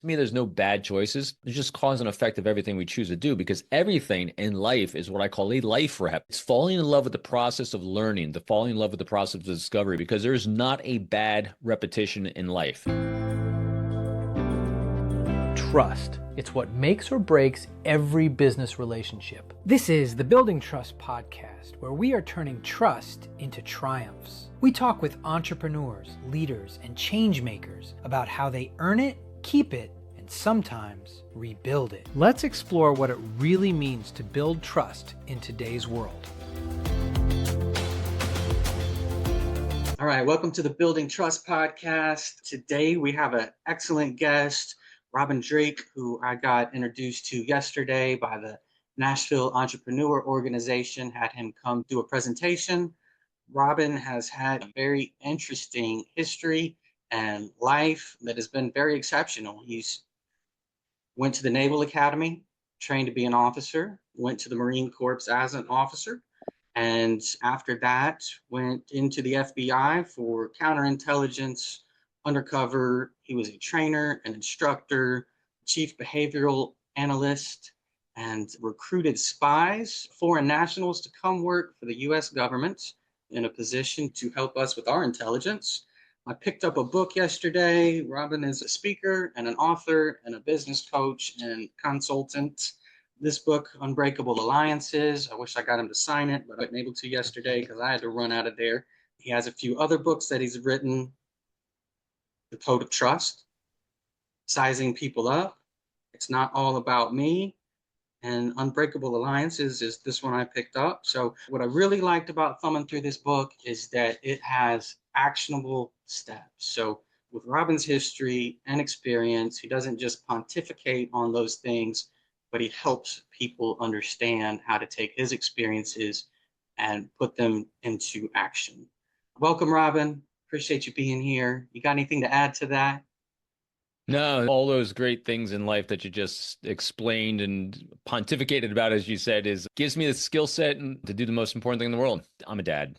To me, there's no bad choices. There's just cause and effect of everything we choose to do because everything in life is what I call a life rep. It's falling in love with the process of learning, the falling in love with the process of discovery because there's not a bad repetition in life. Trust. It's what makes or breaks every business relationship. This is the Building Trust podcast, where we are turning trust into triumphs. We talk with entrepreneurs, leaders, and change makers about how they earn it, keep it, and sometimes rebuild it. Let's explore what it really means to build trust in today's world. All right, welcome to the Building Trust podcast. Today we have an excellent guest, Robin Dreeke, who I got introduced to yesterday by the Nashville Entrepreneur Organization, had him come do a presentation. Robin has had a very interesting history and life that has been very exceptional. He's went to the Naval Academy, trained to be an officer, went to the Marine Corps as an officer, and after that went into the FBI for counterintelligence, undercover. He was a trainer, an instructor, chief behavioral analyst, and recruited spies, foreign nationals to come work for the US government in a position to help us with our intelligence. I picked up a book yesterday. Robin is a speaker and an author and a business coach and consultant. This book, Unbreakable Alliances, I wish I got him to sign it, but I wasn't able to yesterday because I had to run out of there. He has a few other books that he's written. The Code of Trust, Sizing People Up, It's Not All About Me, and Unbreakable Alliances is this one I picked up. So what I really liked about thumbing through this book is that it has actionable steps. So with Robin's history and experience, he doesn't just pontificate on those things, but he helps people understand how to take his experiences and put them into action. Welcome, Robin. Appreciate you being here. You got anything to add to that? No, all those great things in life that you just explained and pontificated about, as you said, is gives me the skill set to do the most important thing in the world. I'm a dad.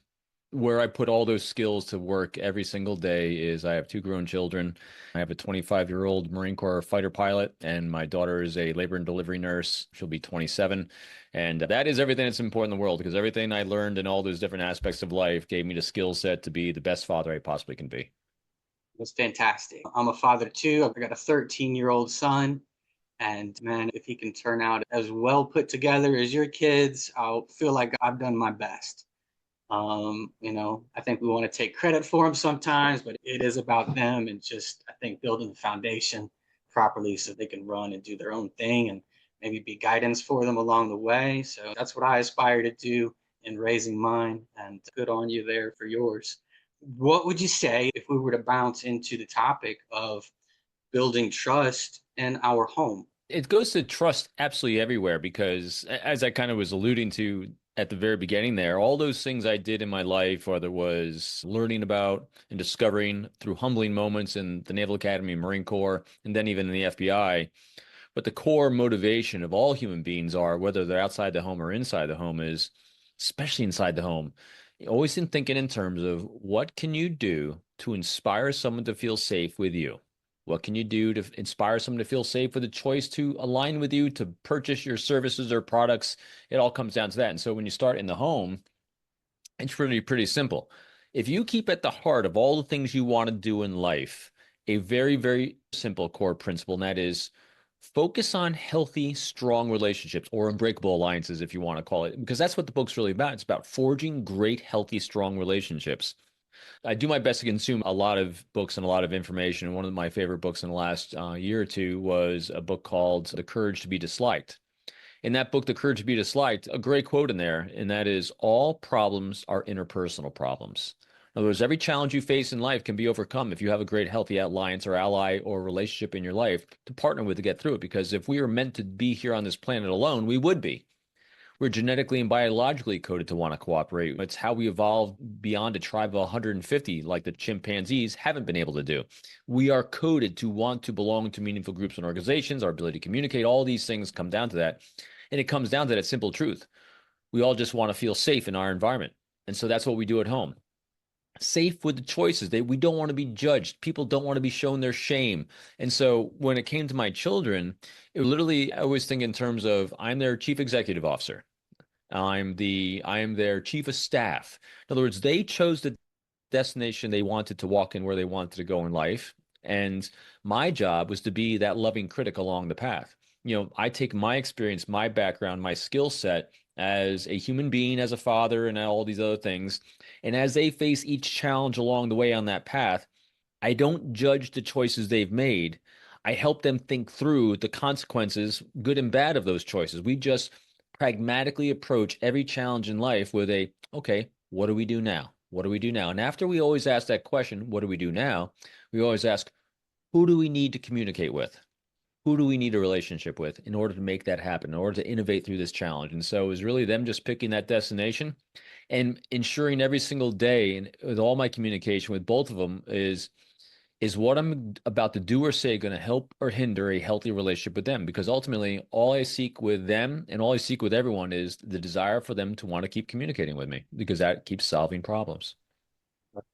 Where I put all those skills to work every single day is I have two grown children. I have a 25-year-old Marine Corps fighter pilot, and my daughter is a labor and delivery nurse. She'll be 27. And that is everything that's important in the world because everything I learned in all those different aspects of life gave me the skill set to be the best father I possibly can be. That's fantastic. I'm a father too. I've got a 13-year-old son. And man, if he can turn out as well put together as your kids, I'll feel like I've done my best. I think we want to take credit for them sometimes, but it is about them and just, I think, building the foundation properly so they can run and do their own thing and maybe be guidance for them along the way. So that's what I aspire to do in raising mine, and good on you there for yours. What would you say if we were to bounce into the topic of building trust in our home? It goes to trust absolutely everywhere because, as I kind of was alluding to at the very beginning there, all those things I did in my life, whether it was learning about and discovering through humbling moments in the Naval Academy, Marine Corps, and then even in the FBI. But the core motivation of all human beings are, whether they're outside the home or inside the home, is especially inside the home. Always in thinking in terms of what can you do to inspire someone to feel safe with you? What can you do to inspire someone to feel safe with a choice to align with you, to purchase your services or products? It all comes down to that. And so when you start in the home, it's pretty simple. If you keep at the heart of all the things you want to do in life, a very, very simple core principle, and that is focus on healthy, strong relationships or unbreakable alliances, if you want to call it, because that's what the book's really about. It's about forging great, healthy, strong relationships. I do my best to consume a lot of books and a lot of information. And one of my favorite books in the last year or two was a book called The Courage to be Disliked. In that book, The Courage to be Disliked, a great quote in there, and that is, all problems are interpersonal problems. In other words, every challenge you face in life can be overcome if you have a great, healthy alliance or ally or relationship in your life to partner with to get through it. Because if we were meant to be here on this planet alone, we would be. We're genetically and biologically coded to want to cooperate. It's how we evolved beyond a tribe of 150, like the chimpanzees haven't been able to do. We are coded to want to belong to meaningful groups and organizations. Our ability to communicate, all these things come down to that. And it comes down to that simple truth. We all just want to feel safe in our environment. And so that's what we do at home. safe with the choices. We don't want to be judged. People don't want to be shown their shame. And so when it came to my children, it literally, I always think in terms of I'm their chief executive officer. I am their chief of staff. In other words, they chose the destination they wanted to walk in, where they wanted to go in life. And my job was to be that loving critic along the path. I take my experience, my background, my skill set as a human being, as a father, and all these other things. And as they face each challenge along the way on that path, I don't judge the choices they've made. I help them think through the consequences, good and bad, of those choices. We just pragmatically approach every challenge in life with okay, what do we do now? What do we do now? And after we always ask that question, what do we do now? We always ask, who do we need to communicate with? Who do we need a relationship with in order to make that happen, in order to innovate through this challenge? And so it was really them just picking that destination and ensuring every single day, and with all my communication with both of them, is what I'm about to do or say going to help or hinder a healthy relationship with them? Because ultimately, all I seek with them and all I seek with everyone is the desire for them to want to keep communicating with me, because that keeps solving problems.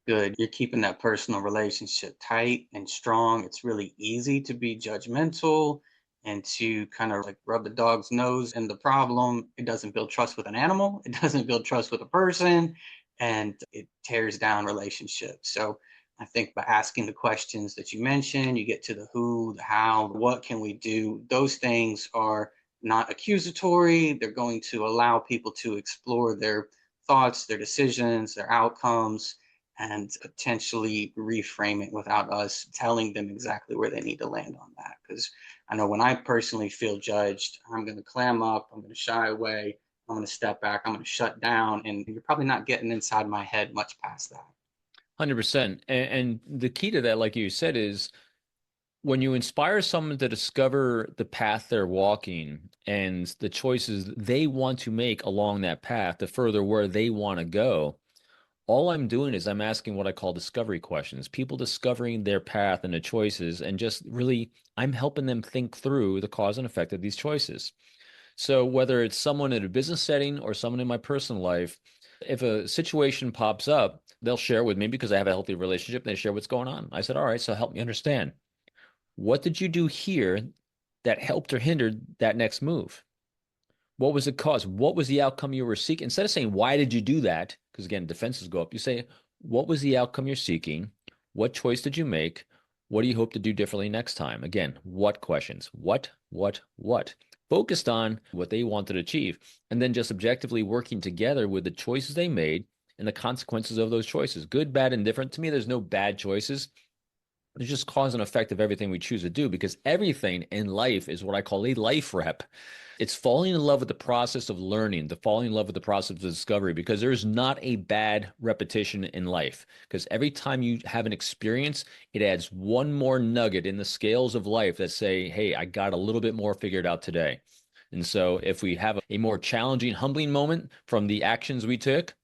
Good. You're keeping that personal relationship tight and strong. It's really easy to be judgmental and to kind of like rub the dog's nose in the problem. It doesn't build trust with an animal, it doesn't build trust with a person, and it tears down relationships. So I think by asking the questions that you mentioned, you get to the who, the how, what can we do? Those things are not accusatory. They're going to allow people to explore their thoughts, their decisions, their outcomes, and potentially reframe it without us telling them exactly where they need to land on that. Because I know when I personally feel judged, I'm going to clam up, I'm going to shy away, I'm going to step back, I'm going to shut down, and you're probably not getting inside my head much past that. 100%. And the key to that, like you said, is when you inspire someone to discover the path they're walking and the choices they want to make along that path to further where they want to go, all I'm doing is I'm asking what I call discovery questions, people discovering their path and the choices, and just really, I'm helping them think through the cause and effect of these choices. So whether it's someone in a business setting or someone in my personal life, if a situation pops up, they'll share with me because I have a healthy relationship. They share what's going on. I said, all right, so help me understand. What did you do here that helped or hindered that next move? What was the cause? What was the outcome you were seeking? Instead of saying, why did you do that? Because again, defenses go up. You say, what was the outcome you're seeking? What choice did you make? What do you hope to do differently next time? Again, what questions? What? Focused on what they wanted to achieve. And then just objectively working together with the choices they made and the consequences of those choices. Good, bad, and different. To me, there's no bad choices. There's just cause and effect of everything we choose to do, because everything in life is what I call a life rep. It's falling in love with the process of learning, the falling in love with the process of discovery, because there's not a bad repetition in life. Because every time you have an experience, it adds one more nugget in the scales of life that say, hey, I got a little bit more figured out today. And so if we have a more challenging, humbling moment from the actions we took,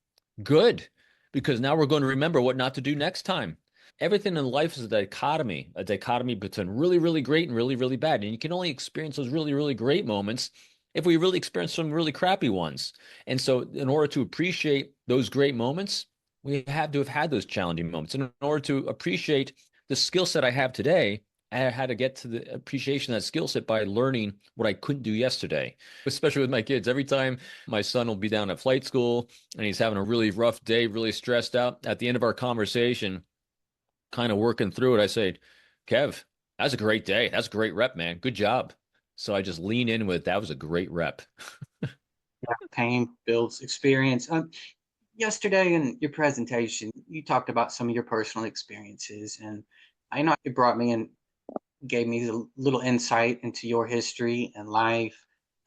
good, because now we're going to remember what not to do next time. Everything in life is a dichotomy between really, really great and really, really bad. And you can only experience those really, really great moments if we really experience some really crappy ones. And so in order to appreciate those great moments, we have to have had those challenging moments. And in order to appreciate the skill set I have today, I had to get to the appreciation of that skill set by learning what I couldn't do yesterday, especially with my kids. Every time my son will be down at flight school and he's having a really rough day, really stressed out, at the end of our conversation, kind of working through it, I say, Kev, that's a great day. That's a great rep, man. Good job. So I just lean in with, that was a great rep. Pain builds experience. Yesterday in your presentation, you talked about some of your personal experiences, and I know you brought me in, gave me a little insight into your history and life,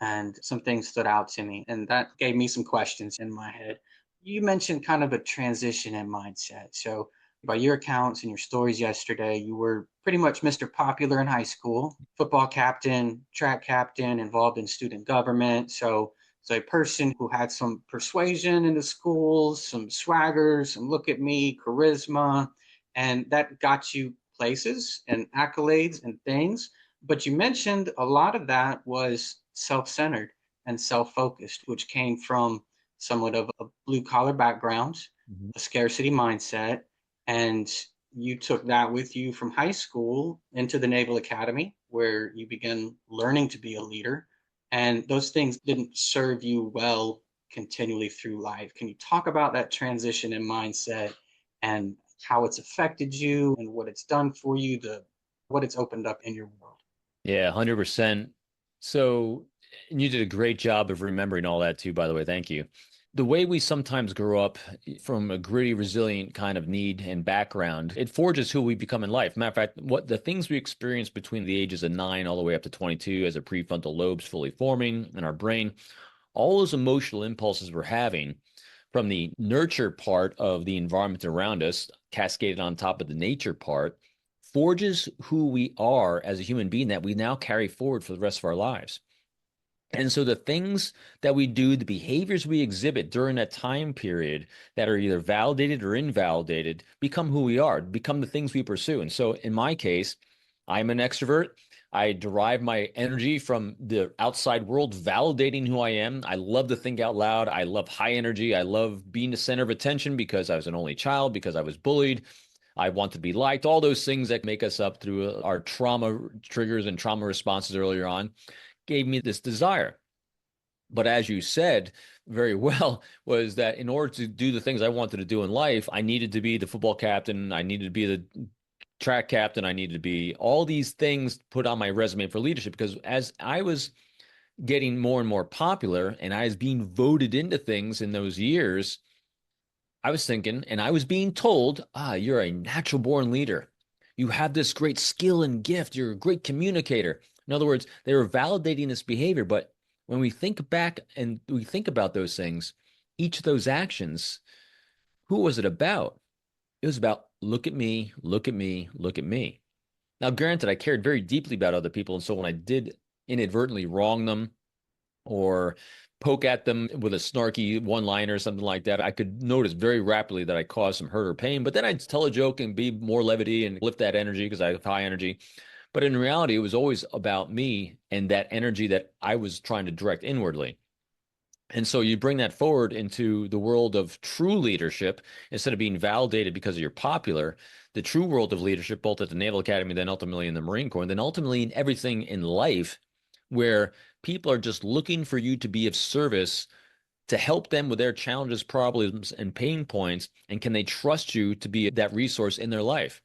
and some things stood out to me, and that gave me some questions in my head. You mentioned kind of a transition in mindset. So, by your accounts and your stories yesterday, you were pretty much Mr. Popular in high school, football captain, track captain, involved in student government. So a person who had some persuasion in the schools, some swagger, some look at me, charisma, and that got you places and accolades and things. But you mentioned a lot of that was self centered and self focused, which came from somewhat of a blue collar background, Mhm. a scarcity mindset, and you took that with you from high school into the Naval Academy, where you began learning to be a leader. And those things didn't serve you well continually through life. Can you talk about that transition in mindset and how it's affected you and what it's done for you, what it's opened up in your world? Yeah, 100%. So, and you did a great job of remembering all that too, by the way. Thank you. The way we sometimes grow up from a gritty, resilient kind of need and background, it forges who we become in life. Matter of fact, what the things we experience between the ages of 9 all the way up to 22 as our prefrontal lobes fully forming in our brain, all those emotional impulses we're having from the nurture part of the environment around us, cascaded on top of the nature part, forges who we are as a human being that we now carry forward for the rest of our lives. And so the things that we do, the behaviors we exhibit during that time period that are either validated or invalidated become who we are, become the things we pursue. And so in my case, I'm an extrovert. I derive my energy from the outside world, validating who I am. I love to think out loud. I love high energy. I love being the center of attention because I was an only child, because I was bullied. I want to be liked, all those things that make us up through our trauma triggers and trauma responses earlier on gave me this desire. But as you said very well, was that in order to do the things I wanted to do in life, I needed to be the football captain. I needed to be the track captain. I needed to be all these things put on my resume for leadership because as I was getting more and more popular and I was being voted into things in those years, I was thinking, and I was being told, you're a natural born leader. You have this great skill and gift. You're a great communicator. In other words, they were validating this behavior. But when we think back and we think about those things, each of those actions, who was it about? It was about look at me, look at me, look at me. Now, granted, I cared very deeply about other people. And so when I did inadvertently wrong them, or poke at them with a snarky one liner or something like that, I could notice very rapidly that I caused some hurt or pain. But then I'd tell a joke and be more levity and lift that energy because I have high energy. But in reality, it was always about me and that energy that I was trying to direct inwardly. And so you bring that forward into the world of true leadership instead of being validated because you're popular, the true world of leadership, both at the Naval Academy, then ultimately in the Marine Corps, and then ultimately in everything in life, where people are just looking for you to be of service to help them with their challenges, problems, and pain points. And can they trust you to be that resource in their life?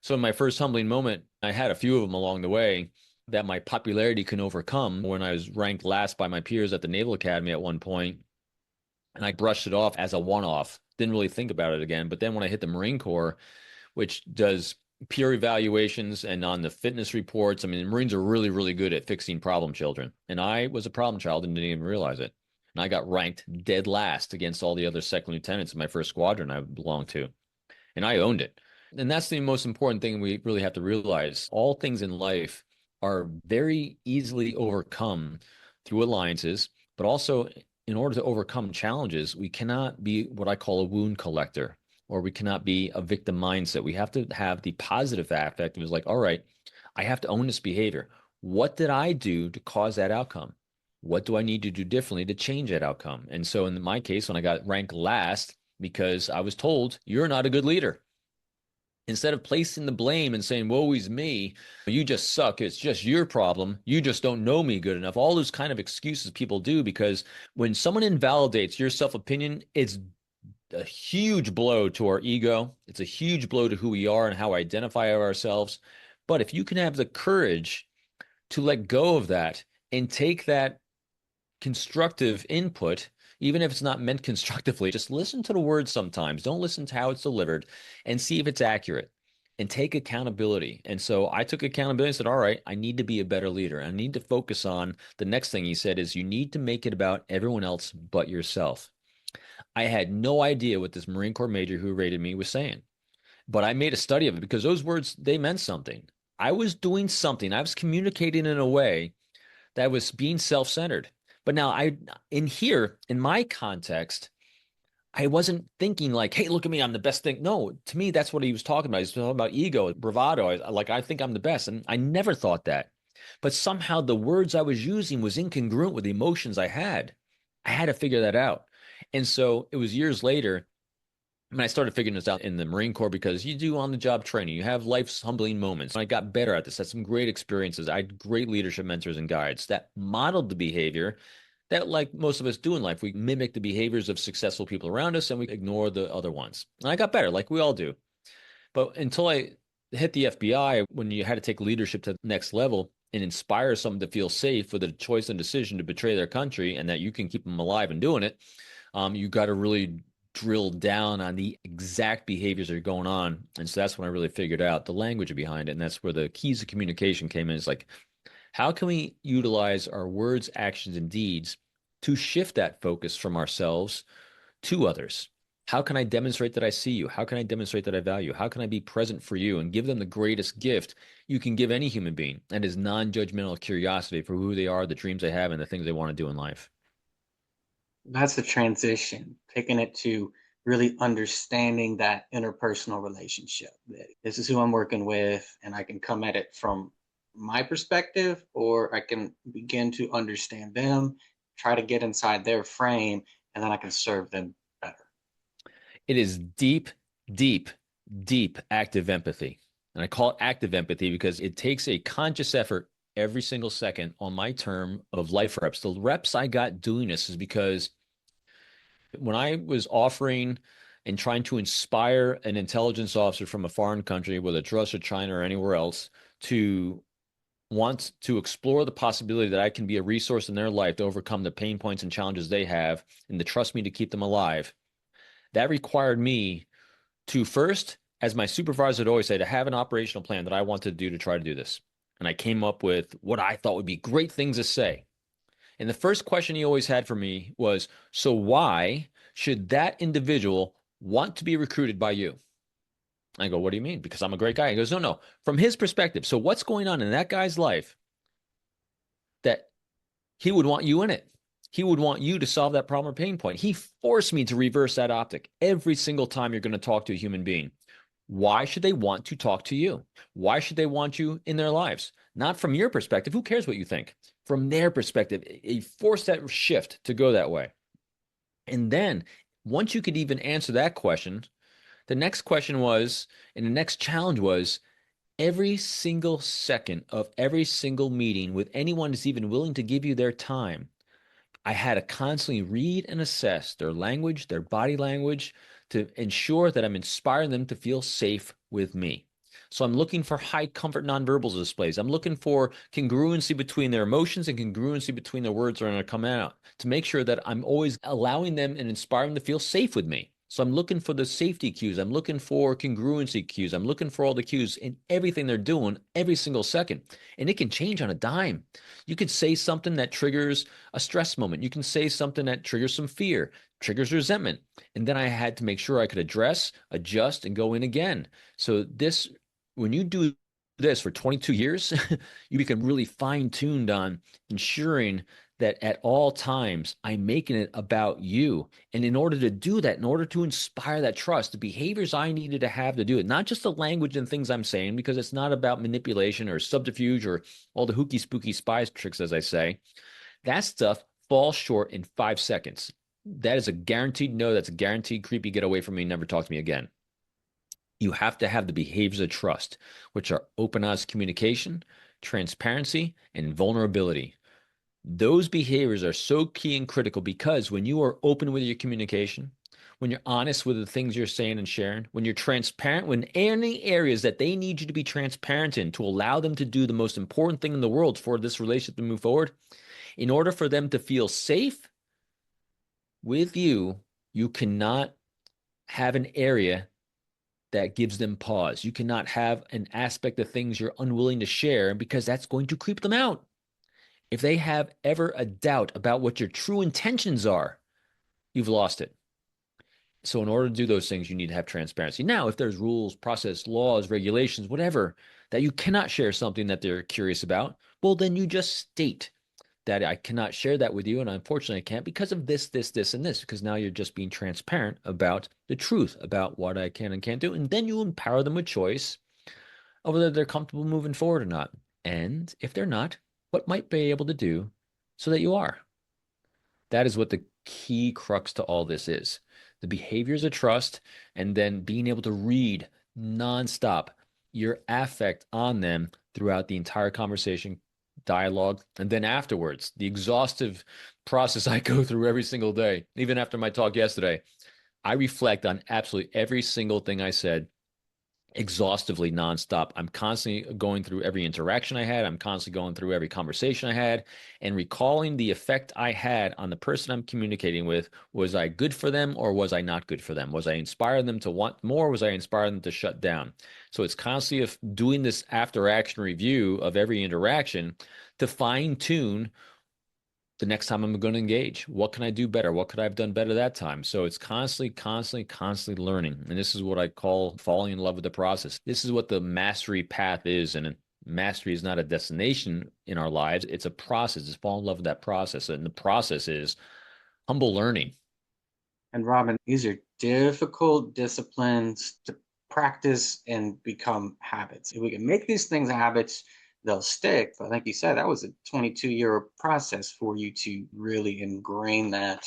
So in my first humbling moment, I had a few of them along the way that my popularity can overcome when I was ranked last by my peers at the Naval Academy at one point, and I brushed it off as a one-off. Didn't really think about it again. But then when I hit the Marine Corps, which does peer evaluations and on the fitness reports, I mean, the Marines are really, really good at fixing problem children. And I was a problem child and didn't even realize it. And I got ranked dead last against all the other second lieutenants in my first squadron I belonged to. And I owned it. And that's the most important thing we really have to realize. All things in life are very easily overcome through alliances, but also in order to overcome challenges, we cannot be what I call a wound collector, or we cannot be a victim mindset. We have to have the positive affect. It was like, all right, I have to own this behavior. What did I do to cause that outcome? What do I need to do differently to change that outcome? And so in my case, when I got ranked last, because I was told, you're not a good leader. Instead of placing the blame and saying, woe is me, you just suck, it's just your problem, you just don't know me good enough, all those kind of excuses people do, because when someone invalidates your self-opinion, it's a huge blow to our ego. It's a huge blow to who we are and how we identify ourselves. But if you can have the courage to let go of that and take that constructive input, even if it's not meant constructively, just listen to the words sometimes. Don't listen to how it's delivered and see if it's accurate and take accountability. And so I took accountability and said, all right, I need to be a better leader. I need to focus on the next thing he said is you need to make it about everyone else but yourself. I had no idea what this Marine Corps major who rated me was saying, but I made a study of it because those words, they meant something. I was doing something. I was communicating in a way that was being self-centered. But now in my context, I wasn't thinking like, hey, look at me, I'm the best thing. No, to me, that's what he was talking about. He's talking about ego, bravado. I think I'm the best. And I never thought that. But somehow the words I was using was incongruent with the emotions I had. I had to figure that out. And so it was years later when I started figuring this out in the Marine Corps, because you do on-the-job training, you have life's humbling moments. I got better at this, had some great experiences. I had great leadership mentors and guides that modeled the behavior that, like most of us do in life, we mimic the behaviors of successful people around us and we ignore the other ones. And I got better, like we all do. But until I hit the FBI, when you had to take leadership to the next level and inspire someone to feel safe with a choice and decision to betray their country and that you can keep them alive in doing it, you got to really drill down on the exact behaviors that are going on. And so that's when I really figured out the language behind it. And that's where the keys of communication came in. It's like, how can we utilize our words, actions, and deeds to shift that focus from ourselves to others? How can I demonstrate that I see you? How can I demonstrate that I value you? How can I be present for you and give them the greatest gift you can give any human being? And is non-judgmental curiosity for who they are, the dreams they have, and the things they want to do in life. That's the transition, taking it to really understanding that interpersonal relationship. That this is who I'm working with, and I can come at it from my perspective, or I can begin to understand them, try to get inside their frame, and then I can serve them better. It is deep, deep, deep active empathy. And I call it active empathy because it takes a conscious effort every single second on my term of life reps. The reps I got doing this is because when I was offering and trying to inspire an intelligence officer from a foreign country, whether it's Russia, China, or anywhere else, to want to explore the possibility that I can be a resource in their life to overcome the pain points and challenges they have and to trust me to keep them alive, that required me to first, as my supervisor would always say, to have an operational plan that I wanted to do to try to do this. And I came up with what I thought would be great things to say. And the first question he always had for me was, so why should that individual want to be recruited by you? I go, what do you mean? Because I'm a great guy. He goes, no, no. From his perspective, so what's going on in that guy's life that he would want you in it? He would want you to solve that problem or pain point. He forced me to reverse that optic every single time you're going to talk to a human being. Why should they want to talk to you? Why should they want you in their lives? Not from your perspective. Who cares what you think? From their perspective, he forced that shift to go that way. And then once you could even answer that question, the next question was, and the next challenge was, every single second of every single meeting with anyone that's even willing to give you their time, I had to constantly read and assess their language, their body language, to ensure that I'm inspiring them to feel safe with me. So I'm looking for high comfort nonverbal displays. I'm looking for congruency between their emotions and congruency between the words that are going to come out to make sure that I'm always allowing them and inspiring them to feel safe with me. So I'm looking for the safety cues. I'm looking for congruency cues. I'm looking for all the cues in everything they're doing every single second. And it can change on a dime. You could say something that triggers a stress moment. You can say something that triggers some fear, triggers resentment. And then I had to make sure I could address, adjust, and go in again. So this, when you do this for 22 years, you become really fine-tuned on ensuring that at all times I'm making it about you. And in order to do that, in order to inspire that trust, the behaviors I needed to have to do it, not just the language and things I'm saying, because it's not about manipulation or subterfuge or all the hooky spooky spies tricks, as I say. That stuff falls short in 5 seconds. That is a guaranteed no. That's a guaranteed creepy, get away from me, never talk to me again. You have to have the behaviors of trust, which are open, honest communication, transparency, and vulnerability. Those behaviors are so key and critical because when you are open with your communication, when you're honest with the things you're saying and sharing, when you're transparent, when any areas that they need you to be transparent in to allow them to do the most important thing in the world for this relationship to move forward, in order for them to feel safe with you, you cannot have an area that gives them pause. You cannot have an aspect of things you're unwilling to share because that's going to creep them out. If they have ever a doubt about what your true intentions are, you've lost it. So in order to do those things, you need to have transparency. Now, if there's rules, process, laws, regulations, whatever, that you cannot share something that they're curious about, well, then you just state that I cannot share that with you, and unfortunately I can't because of this, this, this, and this, because now you're just being transparent about the truth about what I can and can't do, and then you empower them with choice of whether they're comfortable moving forward or not. And if they're not, what might be able to do so that you are. That is what the key crux to all this is. The behaviors of trust, and then being able to read nonstop your affect on them throughout the entire conversation, dialogue, and then afterwards, the exhaustive process I go through every single day, even after my talk yesterday. I reflect on absolutely every single thing I said exhaustively nonstop. I'm constantly going through every interaction I had. I'm constantly going through every conversation I had and recalling the effect I had on the person I'm communicating with. Was I good for them or was I not good for them? Was I inspiring them to want more? Was I inspiring them to shut down? So it's constantly doing this after action review of every interaction to fine tune the next time I'm going to engage. What can I do better? What could I have done better that time? So it's constantly learning. And this is what I call falling in love with the process. This is what the mastery path is. And mastery is not a destination in our lives. It's a process. It's fall in love with that process. And the process is humble learning. And Robin, these are difficult disciplines to practice and become habits. If we can make these things habits, they'll stick. But like you said, that was a 22-year process for you to really ingrain that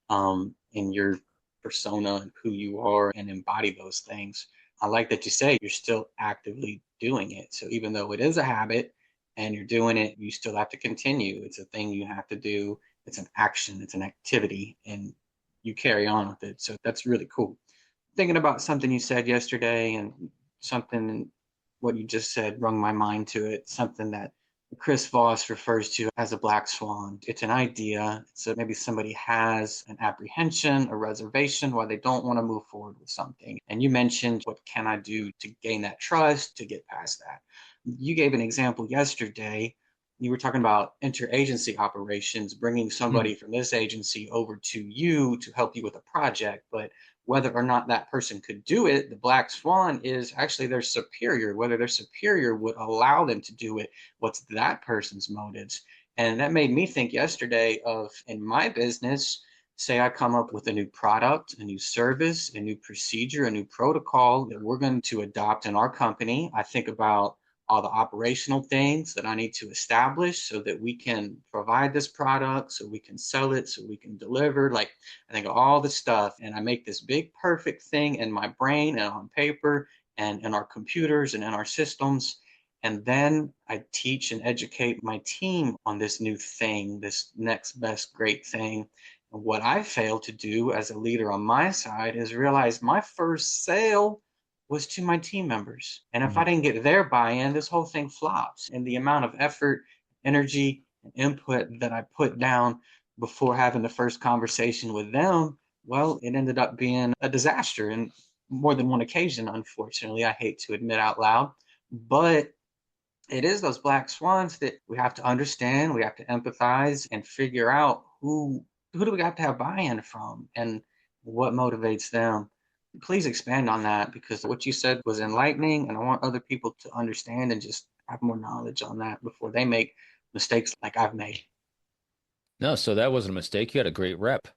in your persona and who you are and embody those things. I like that you say you're still actively doing it. So even though it is a habit and you're doing it, you still have to continue. It's a thing you have to do. It's an action, it's an activity, and you carry on with it. So that's really cool. Thinking about something you said yesterday and something what you just said rung my mind to it, something that Chris Voss refers to as a black swan. It's an idea. So maybe somebody has an apprehension, a reservation, why they don't want to move forward with something. And you mentioned, what can I do to gain that trust, to get past that? You gave an example yesterday. You were talking about interagency operations, bringing somebody from this agency over to you to help you with a project. But whether or not that person could do it, the black swan is actually their superior. Whether their superior would allow them to do it, what's that person's motives? And that made me think yesterday of, in my business, say I come up with a new product, a new service, a new procedure, a new protocol that we're going to adopt in our company. I think about all the operational things that I need to establish so that we can provide this product, so we can sell it, so we can deliver. Like, I think of all the stuff, and I make this big perfect thing in my brain and on paper and in our computers and in our systems. And then I teach and educate my team on this new thing, this next best great thing. And what I failed to do as a leader on my side is realize my first sale was to my team members. And if I didn't get their buy-in, this whole thing flops. And the amount of effort, energy, and input that I put down before having the first conversation with them, well, it ended up being a disaster in more than one occasion, unfortunately. I hate to admit out loud, but it is those black swans that we have to understand, we have to empathize and figure out who do we have to have buy-in from and what motivates them. Please expand on that, because what you said was enlightening, and I want other people to understand and just have more knowledge on that before they make mistakes like I've made. No, so that wasn't a mistake. You had a great rep.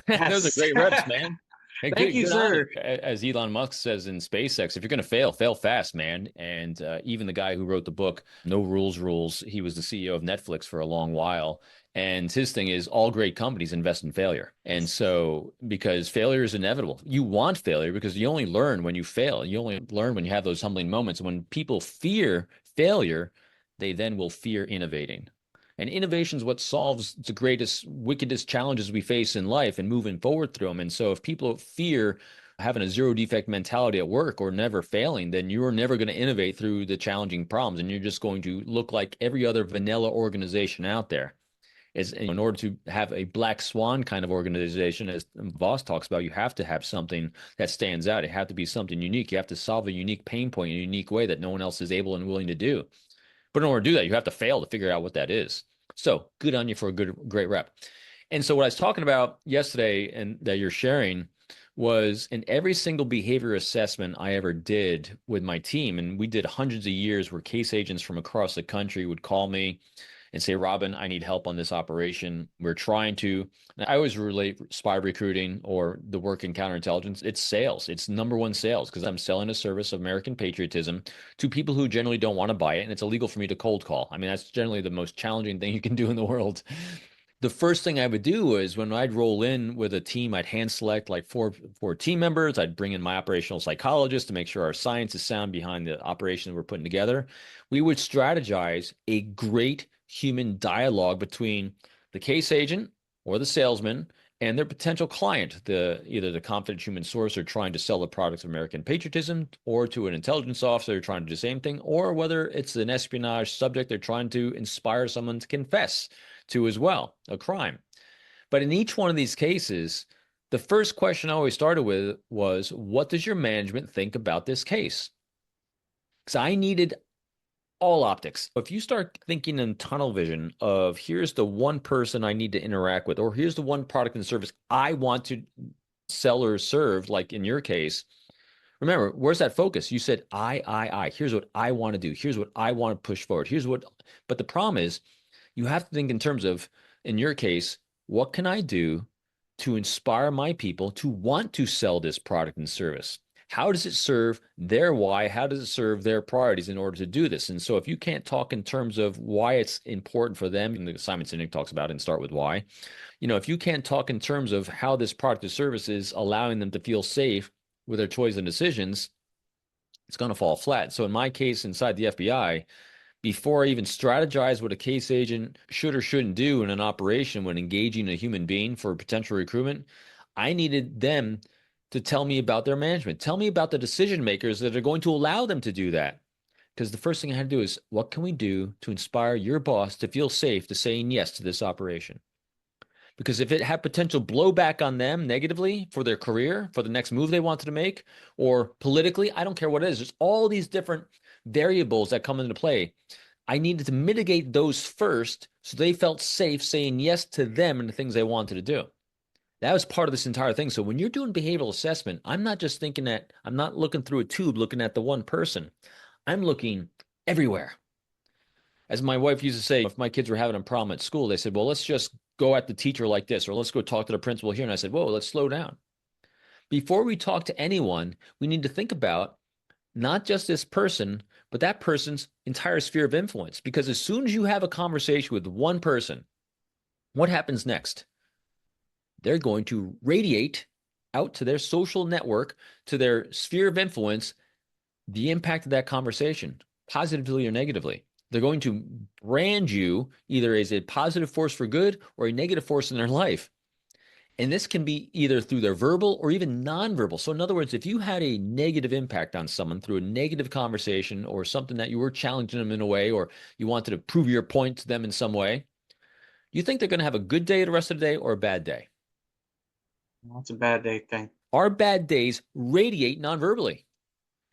Those are Yes. great reps, man. Hey, Thank you, good on you. sir. As Elon Musk says in SpaceX, if you're going to fail, fail fast, man. And even the guy who wrote the book, No Rules Rules, he was the CEO of Netflix for a long while. And his thing is all great companies invest in failure. And so, because failure is inevitable, you want failure because you only learn when you fail. You only learn when you have those humbling moments. When people fear failure, they then will fear innovating. And innovation is what solves the greatest, wickedest challenges we face in life and moving forward through them. And so if people fear having a zero defect mentality at work or never failing, then you're never going to innovate through the challenging problems. And you're just going to look like every other vanilla organization out there. In order to have a black swan kind of organization, as Voss talks about, you have to have something that stands out. It has to be something unique. You have to solve a unique pain point in a unique way that no one else is able and willing to do. But in order to do that, you have to fail to figure out what that is. So good on you for a great rep. And so what I was talking about yesterday and that you're sharing was in every single behavior assessment I ever did with my team, and we did hundreds of years where case agents from across the country would call me and say, Robin, I need help on this operation. We're trying to, I always relate spy recruiting or the work in counterintelligence. It's sales. It's number one sales, because I'm selling a service of American patriotism to people who generally don't want to buy it. And it's illegal for me to cold call. I mean, that's generally the most challenging thing you can do in the world. The first thing I would do is when I'd roll in with a team, I'd hand select like four team members. I'd bring in my operational psychologist to make sure our science is sound behind the operation we're putting together. We would strategize a great human dialogue between the case agent or the salesman and their potential client, either the confident human source or trying to sell the products of American patriotism, or to an intelligence officer trying to do the same thing, or whether it's an espionage subject they're trying to inspire someone to confess to as well, a crime. But in each one of these cases, the first question I always started with was, what does your management think about this case? Because I needed all optics. If you start thinking in tunnel vision of here's the one person I need to interact with, or here's the one product and service I want to sell or serve, like in your case, remember, where's that focus? You said, I. Here's what I want to do. Here's what I want to push forward. But the problem is, you have to think in terms of, in your case, what can I do to inspire my people to want to sell this product and service? How does it serve their why? How does it serve their priorities in order to do this? And so if you can't talk in terms of why it's important for them, and Simon Sinek talks about it, and start with why, if you can't talk in terms of how this product or service is allowing them to feel safe with their choices and decisions, it's going to fall flat. So in my case, inside the FBI, before I even strategize what a case agent should or shouldn't do in an operation when engaging a human being for potential recruitment, I needed them to tell me about their management. Tell me about the decision makers that are going to allow them to do that. Because the first thing I had to do is, what can we do to inspire your boss to feel safe to saying yes to this operation? Because if it had potential blowback on them negatively for their career, for the next move they wanted to make, or politically, I don't care what it is. There's all these different variables that come into play. I needed to mitigate those first so they felt safe saying yes to them and the things they wanted to do. That was part of this entire thing. So when you're doing behavioral assessment, I'm not just I'm not looking through a tube looking at the one person. I'm looking everywhere. As my wife used to say, if my kids were having a problem at school, they said, well, let's just go at the teacher like this, or let's go talk to the principal here. And I said, whoa, let's slow down. Before we talk to anyone, we need to think about not just this person, but that person's entire sphere of influence. Because as soon as you have a conversation with one person, what happens next? They're going to radiate out to their social network, to their sphere of influence, the impact of that conversation, positively or negatively. They're going to brand you either as a positive force for good or a negative force in their life. And this can be either through their verbal or even nonverbal. So in other words, if you had a negative impact on someone through a negative conversation or something that you were challenging them in a way, or you wanted to prove your point to them in some way, you think they're going to have a good day the rest of the day or a bad day? That's a bad day thing. Our bad days radiate nonverbally.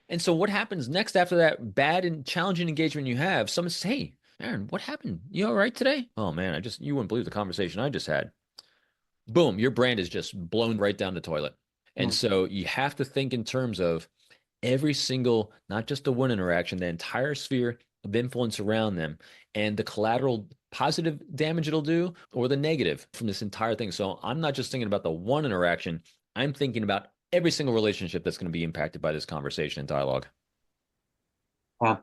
And so what happens next after that bad and challenging engagement you have? Someone says, hey, Aaron, what happened? You all right today? Oh man, you wouldn't believe the conversation I just had. Boom, your brand is just blown right down the toilet. And so you have to think in terms of every single, not just the one interaction, the entire sphere of influence around them and the collateral positive damage it'll do or the negative from this entire thing. So I'm not just thinking about the one interaction. I'm thinking about every single relationship that's going to be impacted by this conversation and dialogue.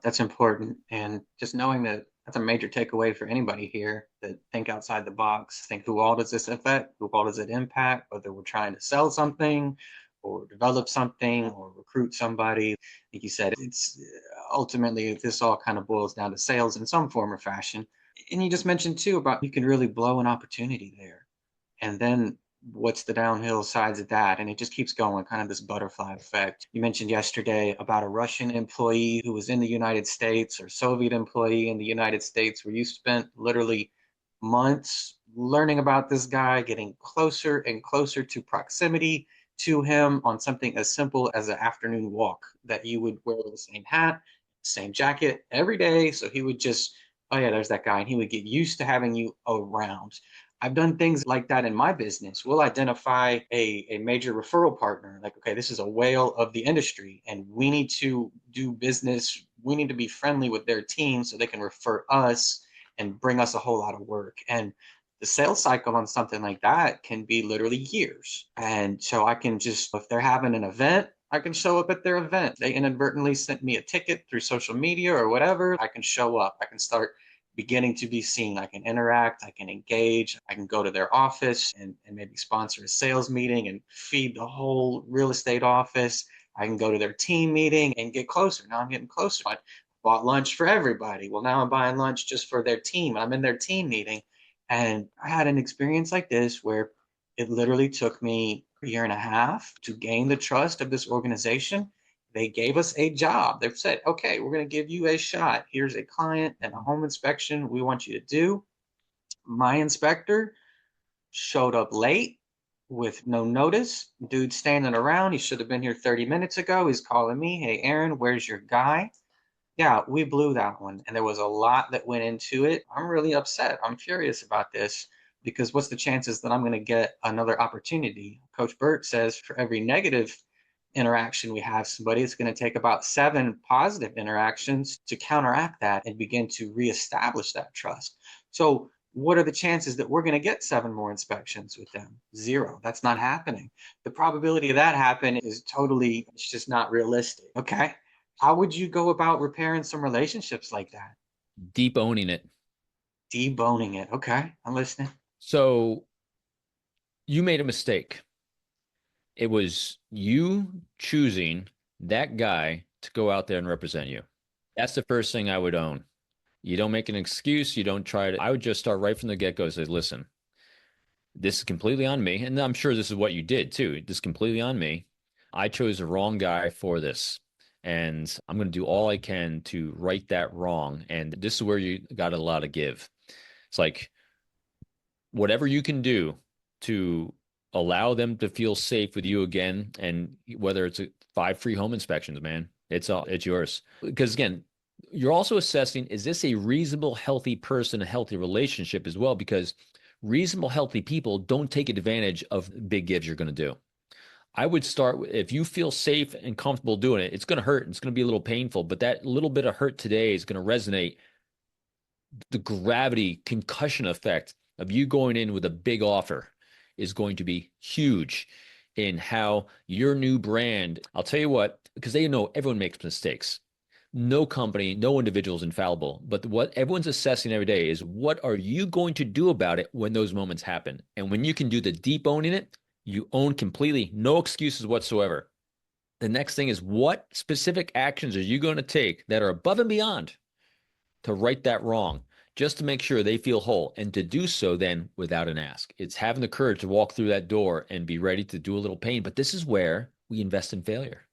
That's important. And just knowing that that's a major takeaway for anybody here, that think outside the box, think who all does this affect, who all does it impact, whether we're trying to sell something or develop something or recruit somebody. Like you said, it's ultimately, this all kind of boils down to sales in some form or fashion. And you just mentioned too about you can really blow an opportunity there. And then what's the downhill sides of that? And it just keeps going, kind of this butterfly effect. You mentioned yesterday about a Russian employee who was in the United States, or Soviet employee in the United States, where you spent literally months learning about this guy, getting closer and closer to proximity to him on something as simple as an afternoon walk, that you would wear the same hat, same jacket every day. So he would just, oh yeah, there's that guy. And he would get used to having you around. I've done things like that in my business. We'll identify a major referral partner, like, okay, this is a whale of the industry and we need to do business. We need to be friendly with their team so they can refer us and bring us a whole lot of work. And the sales cycle on something like that can be literally years. And so I can just, if they're having an event, I can show up at their event. They inadvertently sent me a ticket through social media or whatever. I can show up. I can start beginning to be seen. I can interact, I can engage, I can go to their office and maybe sponsor a sales meeting and feed the whole real estate office. I can go to their team meeting and get closer. Now I'm getting closer. I bought lunch for everybody. Well, now I'm buying lunch just for their team. I'm in their team meeting. And I had an experience like this where it literally took me a year and a half to gain the trust of this organization. They gave us a job. They've said, okay, we're going to give you a shot. Here's a client and a home inspection we want you to do. My inspector showed up late with no notice. Dude standing around. He should have been here 30 minutes ago. He's calling me, hey, Aaron, where's your guy? Yeah, we blew that one. And there was a lot that went into it. I'm really upset. I'm furious about this because what's the chances that I'm going to get another opportunity? Coach Burt says for every negative interaction we have somebody, it's going to take about 7 positive interactions to counteract that and begin to reestablish that trust. So what are the chances that we're going to get 7 more inspections with them? 0. That's not happening. The probability of that happening is totally, it's just not realistic. Okay. How would you go about repairing some relationships like that? Deep owning it. Deboning it. Okay, I'm listening. So you made a mistake. It was you choosing that guy to go out there and represent you. That's the first thing I would own. You don't make an excuse. You don't try to. I would just start right from the get-go and say, listen, this is completely on me. And I'm sure this is what you did too. This is completely on me. I chose the wrong guy for this. And I'm going to do all I can to right that wrong. And this is where you got a lot of give. It's like whatever you can do to allow them to feel safe with you again. And whether it's 5 free home inspections, man, it's yours. Because again, you're also assessing, is this a reasonable, healthy person, a healthy relationship as well? Because reasonable, healthy people don't take advantage of big gives you're going to do. I would start with, if you feel safe and comfortable doing it, it's going to hurt. It's going to be a little painful, but that little bit of hurt today is going to resonate. The gravity concussion effect of you going in with a big offer is going to be huge in how your new brand, I'll tell you what, because they know everyone makes mistakes. No company, no individual is infallible, but what everyone's assessing every day is what are you going to do about it when those moments happen? And when you can do the deep owning it, you own completely, no excuses whatsoever. The next thing is what specific actions are you going to take that are above and beyond to right that wrong, just to make sure they feel whole, and to do so then without an ask. It's having the courage to walk through that door and be ready to do a little pain. But this is where we invest in failure,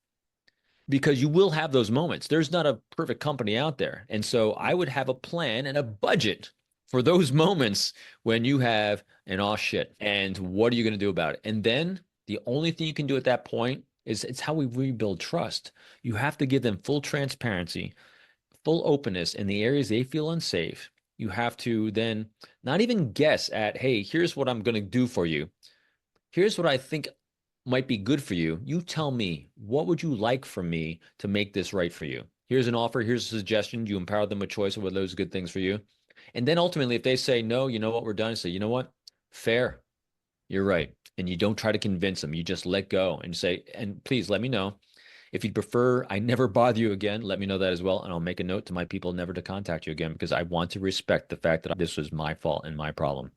because you will have those moments. There's not a perfect company out there. And so I would have a plan and a budget for those moments when you have an oh shit, and what are you going to do about it? And then the only thing you can do at that point is, it's how we rebuild trust. You have to give them full transparency, full openness in the areas they feel unsafe. You have to then not even guess at, hey, here's what I'm going to do for you. Here's what I think might be good for you. You tell me, what would you like from me to make this right for you? Here's an offer. Here's a suggestion. You empower them with choice of whether those are good things for you. And then ultimately, if they say, no, you know what, we're done, say, you know what, fair, you're right. And you don't try to convince them. You just let go and say, and please let me know. If you'd prefer I never bother you again, let me know that as well. And I'll make a note to my people never to contact you again, because I want to respect the fact that this was my fault and my problem.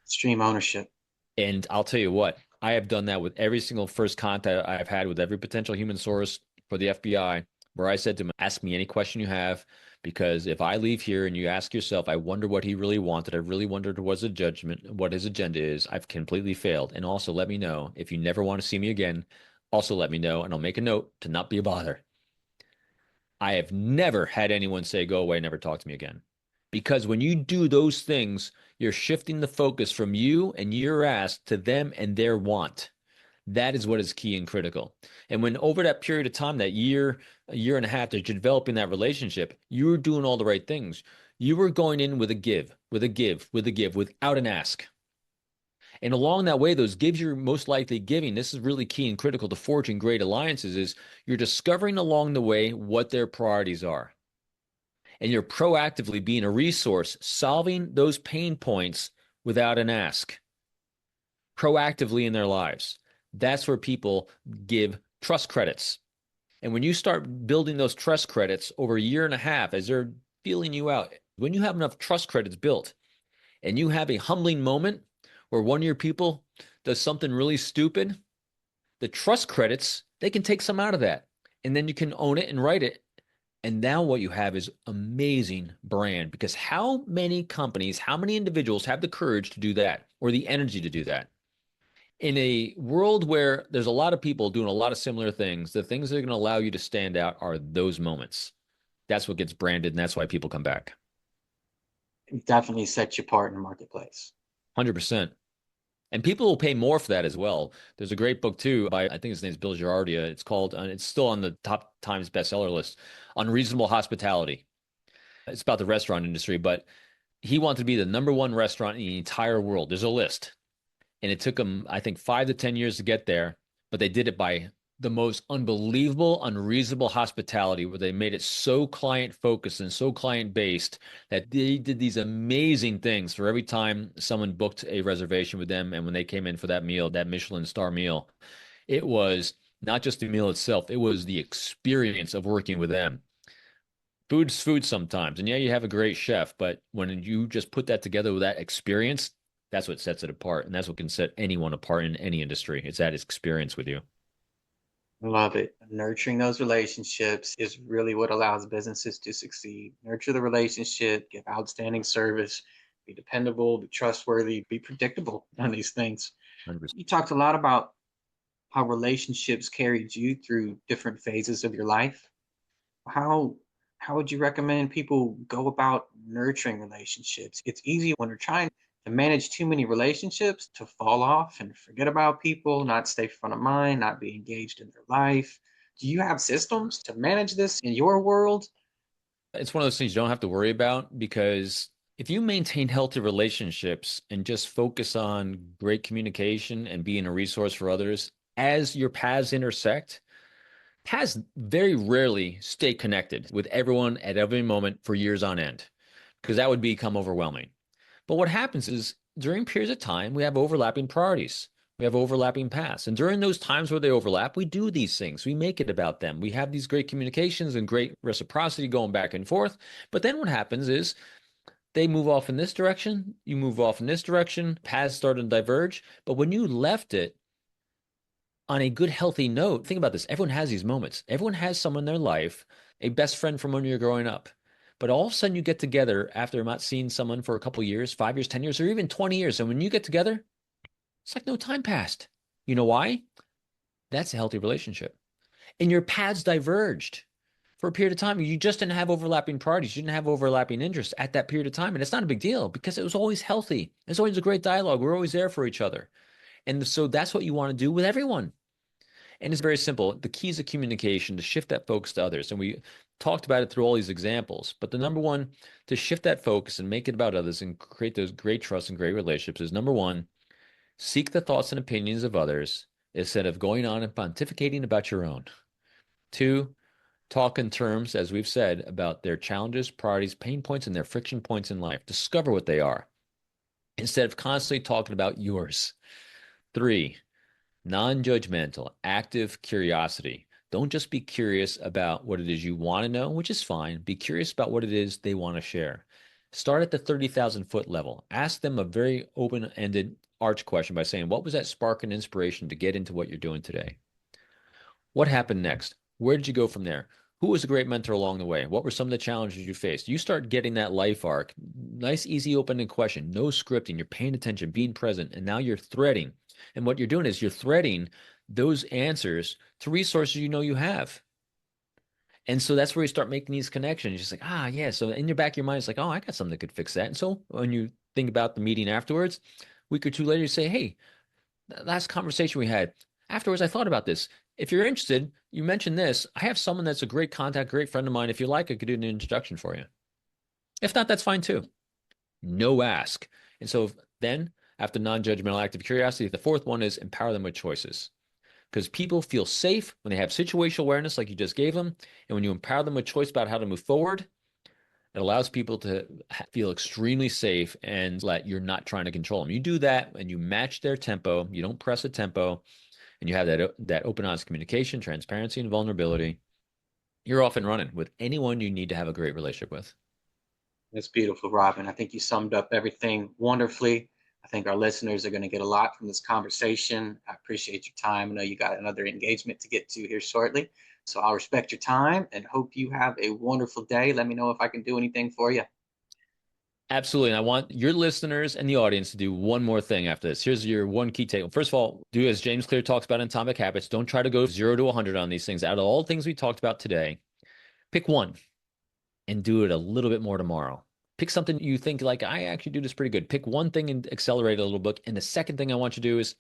Extreme ownership. And I'll tell you what, I have done that with every single first contact I've had with every potential human source for the FBI, where I said to them, ask me any question you have, because if I leave here and you ask yourself, I wonder what he really wanted, I really wondered what his agenda is, I've completely failed. And also let me know if you never want to see me again. Also let me know, and I'll make a note to not be a bother. I have never had anyone say, go away, never talk to me again. Because when you do those things, you're shifting the focus from you and your ask to them and their want. That is what is key and critical. And when over that period of time, that year, a year and a half, that you're developing that relationship, you were doing all the right things. You were going in with a give, without an ask. And along that way, those gives you're most likely giving, this is really key and critical to forging great alliances, is you're discovering along the way what their priorities are. And you're proactively being a resource, solving those pain points without an ask, proactively in their lives. That's where people give trust credits. And when you start building those trust credits over a year and a half, as they're feeling you out, When you have enough trust credits built and you have a humbling moment where one of your people does something really stupid, the trust credits, they can take some out of that. And then you can own it and write it. And now what you have is amazing brand, because how many companies, how many individuals have the courage to do that or the energy to do that? In a world where there's a lot of people doing a lot of similar things, the things that are going to allow you to stand out are those moments. That's what gets branded, and that's why people come back. It definitely sets you apart in the marketplace. 100%. And people will pay more for that as well. There's a great book too by, I think his name's Bill Girardia. It's called, it's still on the top Times bestseller list, Unreasonable Hospitality. It's about the restaurant industry, but he wanted to be the number one restaurant in the entire world. There's a list. And it took him, I think, 5 to 10 years to get there, but they did it by the most unbelievable, unreasonable hospitality, where they made it so client focused and so client based that they did these amazing things for every time someone booked a reservation with them. And when they came in for that meal, that Michelin star meal, it was not just the meal itself, it was the experience of working with them. Food's food sometimes. And yeah, you have a great chef, but when you just put that together with that experience, that's what sets it apart. And that's what can set anyone apart in any industry. It's that experience with you. Love it. Nurturing those relationships is really what allows businesses to succeed. Nurture the relationship, give outstanding service, be dependable, be trustworthy, be predictable on these things. 100%. You talked a lot about how relationships carried you through different phases of your life. How how would you recommend people go about nurturing relationships? It's easy when you're trying to manage too many relationships to fall off and forget about people, not stay front of mind, not be engaged in their life. Do you have systems to manage this in your world? It's one of those things you don't have to worry about, because if you maintain healthy relationships and just focus on great communication and being a resource for others as your paths intersect, paths very rarely stay connected with everyone at every moment for years on end, because that would become overwhelming. But what happens is during periods of time, we have overlapping priorities. We have overlapping paths. And during those times where they overlap, we do these things. We make it about them. We have these great communications and great reciprocity going back and forth. But then what happens is they move off in this direction. You move off in this direction. Paths start to diverge. But when you left it on a good, healthy note, think about this. Everyone has these moments. Everyone has someone in their life, a best friend from when you're growing up. But all of a sudden you get together after not seeing someone for a couple of years, 5 years, 10 years, or even 20 years. And when you get together, it's like no time passed. You know why? That's a healthy relationship. And your paths diverged for a period of time. You just didn't have overlapping priorities. You didn't have overlapping interests at that period of time. And it's not a big deal, because it was always healthy. It's always a great dialogue. We're always there for each other. And so that's what you want to do with everyone. And it's very simple. The keys of communication, to shift that focus to others. And we talked about it through all these examples. But the number one to shift that focus and make it about others and create those great trust and great relationships is, number one, seek the thoughts and opinions of others instead of going on and pontificating about your own. Two, talk in terms, as we've said, about their challenges, priorities, pain points, and their friction points in life. Discover what they are instead of constantly talking about yours. Three, non-judgmental, active curiosity. Don't just be curious about what it is you want to know, which is fine. Be curious about what it is they want to share. Start at the 30,000-foot level. Ask them a very open-ended arch question by saying, what was that spark and inspiration to get into what you're doing today? What happened next? Where did you go from there? Who was a great mentor along the way? What were some of the challenges you faced? You start getting that life arc. Nice, easy, open-ended question. No scripting. You're paying attention, being present, and now you're threading. And what you're doing is you're threading those answers to resources you know you have. And so that's where you start making these connections. You're just like, yeah. So in your back of your mind, it's like, oh, I got something that could fix that. And so when you think about the meeting afterwards, a week or two later, you say, hey, that last conversation we had, afterwards, I thought about this. If you're interested, you mentioned this. I have someone that's a great contact, great friend of mine. If you like, I could do an introduction for you. If not, that's fine too. No ask. And so then, after non-judgmental active curiosity, the fourth one is empower them with choices. Because people feel safe when they have situational awareness like you just gave them. And when you empower them with choice about how to move forward, it allows people to feel extremely safe and that you're not trying to control them. You do that and you match their tempo. You don't press a tempo. And you have that open, honest communication, transparency, and vulnerability. You're off and running with anyone you need to have a great relationship with. That's beautiful, Robin. I think you summed up everything wonderfully. I think our listeners are going to get a lot from this conversation. I appreciate your time. I know you got another engagement to get to here shortly. So I'll respect your time and hope you have a wonderful day. Let me know if I can do anything for you. Absolutely. And I want your listeners and the audience to do one more thing after this. Here's your one key take. First of all, do as James Clear talks about in Atomic Habits. Don't try to go 0 to 100 on these things. Out of all the things we talked about today, pick one and do it a little bit more tomorrow. Pick something you think like, I actually do this pretty good. Pick one thing and accelerate a little bit. And the second thing I want you to do is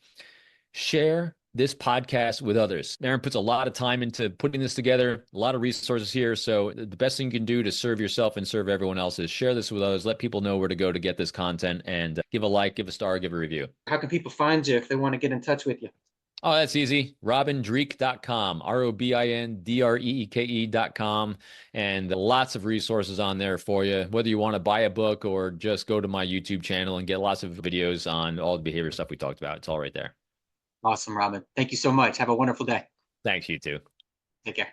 share this podcast with others. Aaron puts a lot of time into putting this together, a lot of resources here. So the best thing you can do to serve yourself and serve everyone else is share this with others. Let people know where to go to get this content, and give a like, give a star, give a review. How can people find you if they want to get in touch with you? Oh, that's easy. RobinDreeke.com, ROBINDREEKE.com. And lots of resources on there for you, whether you want to buy a book or just go to my YouTube channel and get lots of videos on all the behavior stuff we talked about. It's all right there. Awesome, Robin. Thank you so much. Have a wonderful day. Thanks, you too. Take care.